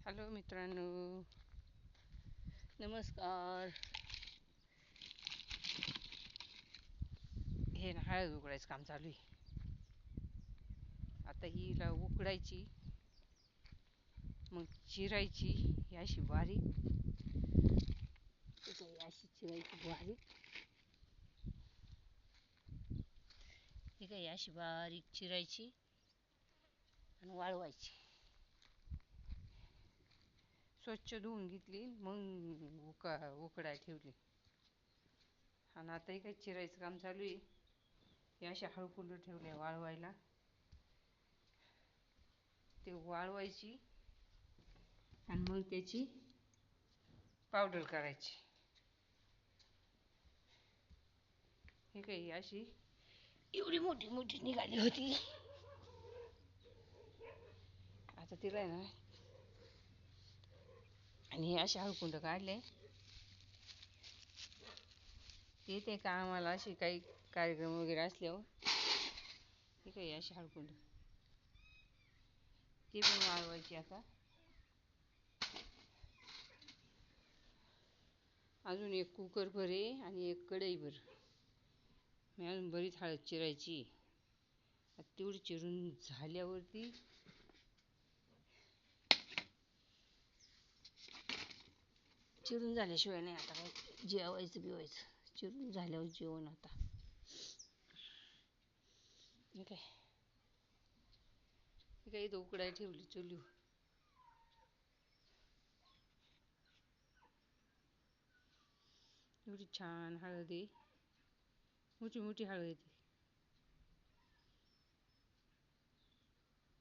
Hello मित्रांनो, नमस्कार. हे ना हळद उकडायचं काम चालू आहे. आता हिला उकडायची, मग चिरायची. ही अशी बारीक, अशी चिरायची बारीक. ही काही अशी बारीक चिरायची आणि वाळवायची. स्वच्छ धुवून घेतली, मग उकडाय ठेवली. आणि आता ही काही चिरायचं काम चालू आहे. हे अशा हळकुंड ठेवले वाळवायला. ते वाळवायची आणि मग त्याची पावडर करायची. हे काही अशी एवढी मोठी मोठी निघाली होती. आता तिला आहे ना, आणि हे असे हळकुंड काढले. येते का आम्हाला असे काही कार्यक्रम वगैरे असल्यावर हे काही असे हळकुंड ते पण वाळवायचे. आता अजून एक कुकर भर आहे आणि एक कढई भर. मी अजून बरीच हळद चिरायची. तेवढी चिरून झाल्यावरती चिरून झाल्याशिवाय नाही आता काय जेवायचं बिवायचं. चिरून झाल्यावर जेवण. आता हे काय इथं उकडाय ठेवली चुलीवर. एवढी छान हळद आहे, मोठी मोठी हळद आहे.